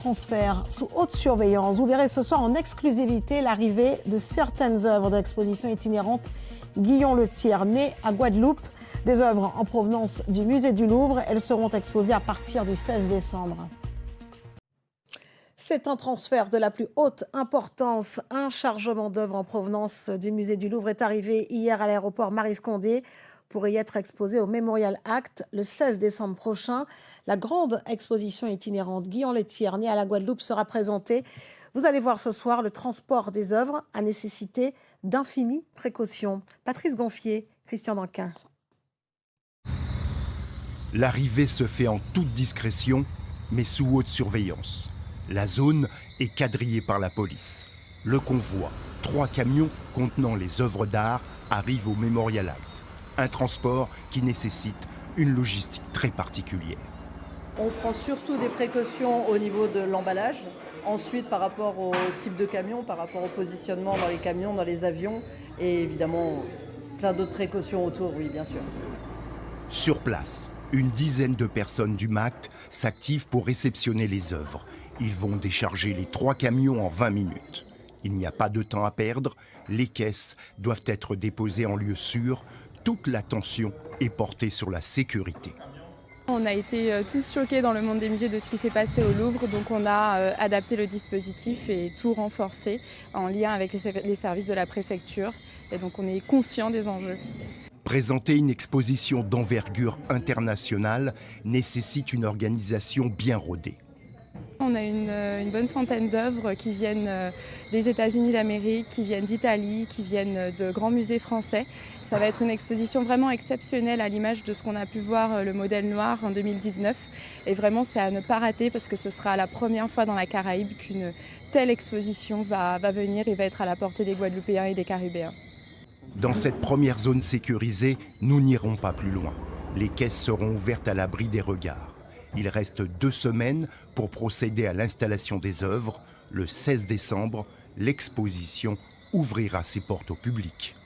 Transfert sous haute surveillance. Vous verrez ce soir en exclusivité l'arrivée de certaines œuvres d'exposition itinérante Guillon Le Tierney à Guadeloupe. Des œuvres en provenance du musée du Louvre. Elles seront exposées à partir du 16 décembre. C'est un transfert de la plus haute importance. Un chargement d'œuvres en provenance du musée du Louvre est arrivé hier à l'aéroport Maryse Condé pour y être exposé au Memorial Act le 16 décembre prochain. La grande exposition itinérante Guillon Le Tierney à la Guadeloupe sera présentée. Vous allez voir ce soir, le transport des œuvres a nécessité d'infinies précautions. Patrice Gonfier, Christian Danquin. L'arrivée se fait en toute discrétion, mais sous haute surveillance. La zone est quadrillée par la police. Le convoi, 3 camions contenant les œuvres d'art, arrivent au Memorial Act. Un transport qui nécessite une logistique très particulière. On prend surtout des précautions au niveau de l'emballage. Ensuite, par rapport au type de camion, par rapport au positionnement dans les camions, dans les avions, et évidemment plein d'autres précautions autour, oui, bien sûr. Sur place, une dizaine de personnes du MACT s'activent pour réceptionner les œuvres. Ils vont décharger les 3 camions en 20 minutes. Il n'y a pas de temps à perdre, les caisses doivent être déposées en lieu sûr. Toute l'attention est portée sur la sécurité. On a été tous choqués dans le monde des musées de ce qui s'est passé au Louvre, donc on a adapté le dispositif et tout renforcé en lien avec les services de la préfecture. Et donc on est conscient des enjeux. Présenter une exposition d'envergure internationale nécessite une organisation bien rodée. On a une bonne centaine d'œuvres qui viennent des États-Unis d'Amérique, qui viennent d'Italie, qui viennent de grands musées français. Ça va être une exposition vraiment exceptionnelle à l'image de ce qu'on a pu voir le modèle noir en 2019. Et vraiment, c'est à ne pas rater parce que ce sera la première fois dans la Caraïbe qu'une telle exposition va venir et va être à la portée des Guadeloupéens et des Caribéens. Dans cette première zone sécurisée, nous n'irons pas plus loin. Les caisses seront ouvertes à l'abri des regards. Il reste 2 semaines pour procéder à l'installation des œuvres. Le 16 décembre, l'exposition ouvrira ses portes au public.